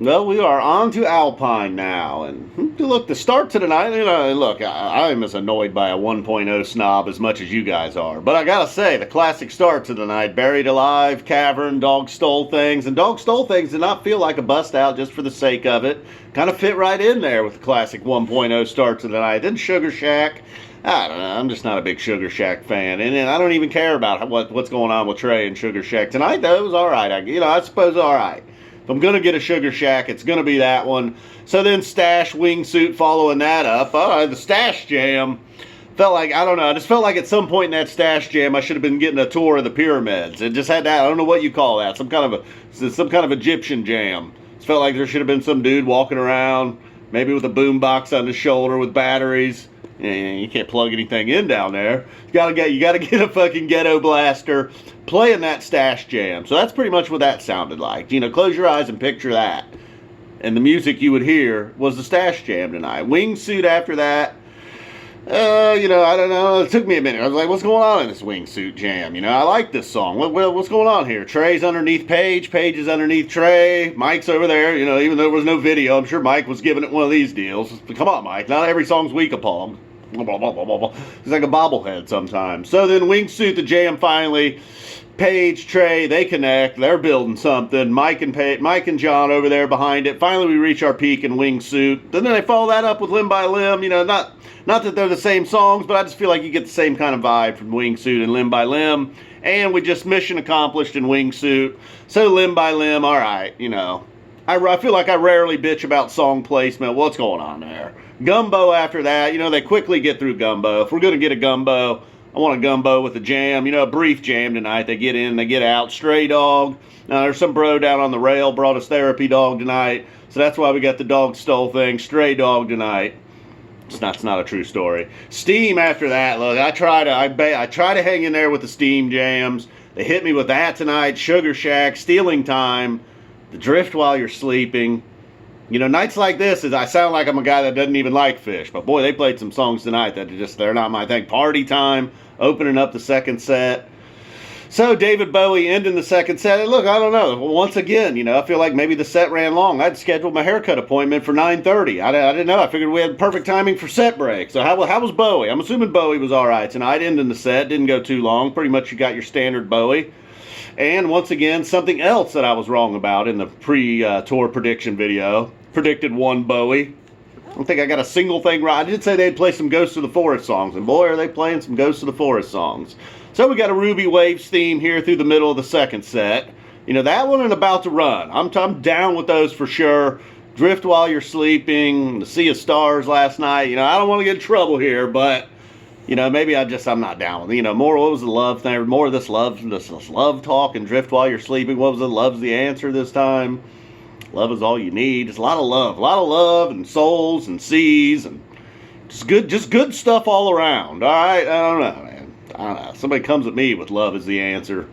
Well, we are on to Alpine now, and look, the start to the night, look, I am as annoyed by a 1.0 snob as much as you guys are, but I gotta say, the classic start to the night, Buried Alive, Cavern, Dog Stole Things, and Dog Stole Things did not feel like a bust out just for the sake of it, kind of fit right in there with the classic 1.0 start to the night. Then Sugar Shack, I don't know, I'm just not a big Sugar Shack fan, and I don't even care about what's going on with Trey and Sugar Shack tonight, though. It was alright, I suppose alright. If I'm going to get a Sugar Shack, it's going to be that one. So then Stash, Wingsuit following that up. The Stash Jam felt like, I don't know, I just felt like at some point in that Stash Jam I should have been getting a tour of the pyramids. It just had that, I don't know what you call that, some kind of Egyptian jam. It felt like there should have been some dude walking around, maybe with a boombox on his shoulder with batteries. You can't plug anything in down there. You gotta get a fucking ghetto blaster playing that Stash Jam. So that's pretty much what that sounded like. Close your eyes and picture that. And the music you would hear was the Stash Jam tonight. Wingsuit after that. I don't know. It took me a minute. I was like, what's going on in this Wingsuit Jam? I like this song. What's going on here? Trey's underneath Paige. Paige is underneeth Trey. Mike's over there. Even though there was no video, I'm sure Mike was giving it one of these deals. Come on, Mike. Not every song's Week-a-Pong. He's like a bobblehead sometimes. So then Wingsuit, the jam finally. Paige, Trey, they connect. They're building something. Mike and John over there behind it. Finally, we reach our peak in Wingsuit. Then they follow that up with Limb by Limb. Not that they're the same songs, but I just feel like you get the same kind of vibe from Wingsuit and Limb by Limb. And we just mission accomplished in Wingsuit. So Limb by Limb, all right, I feel like I rarely bitch about song placement. What's going on there? Gumbo after that, they quickly get through Gumbo. If we're going to get a Gumbo, I want a Gumbo with a jam, a brief jam tonight. They get in, they get out. Stray Dog. Now, there's some bro down on the rail brought us Therapy Dog tonight. So that's why we got the Dog Stole thing. Stray Dog tonight. It's not a true story. Steam after that. Look, I try to hang in there with the Steam jams. They hit me with that tonight. Sugar Shack, Stealing Time, The Drift While You're Sleeping. Nights like this, I sound like I'm a guy that doesn't even like Phish. But boy, they played some songs tonight that they're not my thing. Party Time, opening up the second set. So David Bowie ending the second set. And look, I don't know. Once again, I feel like maybe the set ran long. I'd scheduled my haircut appointment for 9:30. I didn't know. I figured we had perfect timing for set break. So how was Bowie? I'm assuming Bowie was all right tonight. Ending the set. Didn't go too long. Pretty much you got your standard Bowie. And once again, something else that I was wrong about in the pre-tour prediction video. Predicted one Bowie. I don't think I got a single thing right. I did say they'd play some Ghosts of the Forest songs, and boy, are they playing some Ghosts of the Forest songs. So we got a Ruby Waves theme here through the middle of the second set. That one and About to Run. I'm down with those for sure. Drift While You're Sleeping, The Sea of Stars last night. I don't want to get in trouble here, but maybe I'm not down with it. More, what was the love thing? More of this love talk and Drift While You're Sleeping. What was it? Love's the answer this time. Love is all you need. It's a lot of love and souls and seas and just good stuff all around. All right, I don't know, man. I don't know. Somebody comes at me with love is the answer.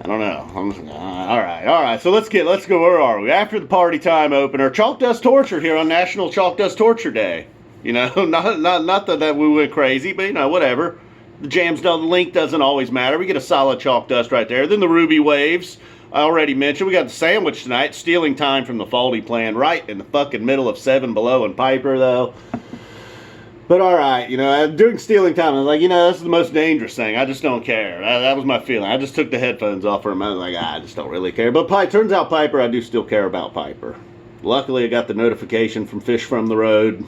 I don't know. All right. So let's go. Where are we? After the Party Time opener, Chalk Dust Torture here on National Chalk Dust Torture Day. Not that we went crazy, but whatever. The jams done. The length doesn't always matter. We get a solid Chalk Dust right there. Then the Ruby Waves. I already mentioned, we got the sandwich tonight, Stealing Time from the Faulty Plan, right in the fucking middle of Seven Below and Piper, though. But alright, during Stealing Time, I was like, this is the most dangerous thing. I just don't care. That was my feeling. I just took the headphones off for him. I was like, I just don't really care. But turns out Piper, I do still care about Piper. Luckily, I got the notification from Phish from the Road,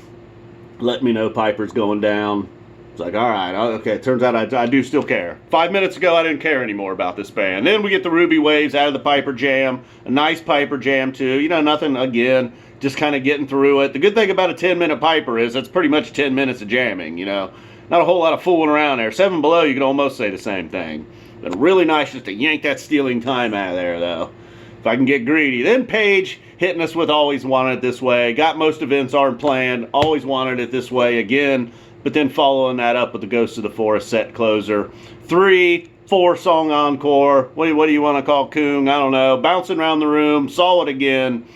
letting me know Piper's going down. It's like, all right, okay, turns out I do still care. 5 minutes ago, I didn't care anymore about this band. Then we get the Ruby Waves out of the Piper Jam. A nice Piper Jam, too. Nothing, again, just kind of getting through it. The good thing about a 10-minute Piper is it's pretty much 10 minutes of jamming, Not a whole lot of fooling around there. Seven Below, you could almost say the same thing. But really nice just to yank that Stealing Time out of there, though. If I can get greedy. Then Paige hitting us with Always Wanted It This Way. Got most events aren't planned. Always Wanted It This Way again. But then following that up with the Ghosts of the Forest set closer. 3-4 song encore. What do you want to call Coong? I don't know. Bouncing Around the Room. Saw It Again.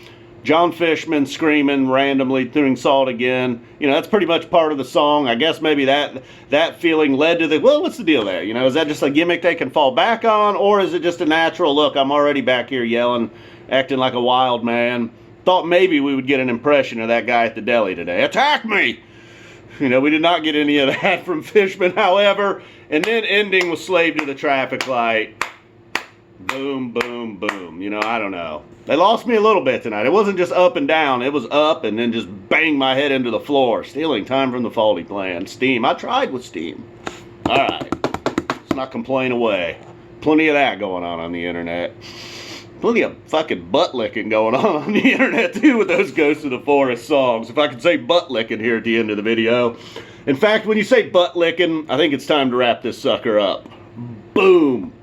John Fishman screaming randomly, throwing salt again. That's pretty much part of the song. I guess maybe that feeling led to well, what's the deal there? Is that just a gimmick they can fall back on, or is it just a natural, look, I'm already back here yelling, acting like a wild man. Thought maybe we would get an impression of that guy at the deli today. Attack me! We did not get any of that from Fishman, however. And then ending with Slave to the Traffic Light. Boom, boom, boom. I don't know. They lost me a little bit tonight. It wasn't just up and down. It was up and then just bang my head into the floor. Stealing time from the faulty plan. Steam. I tried with Steam. All right. Let's not complain away. Plenty of that going on the internet. Plenty of fucking butt licking going on the internet, too, with those Ghosts of the Forest songs. If I could say butt licking here at the end of the video. In fact, when you say butt licking, I think it's time to wrap this sucker up. Boom.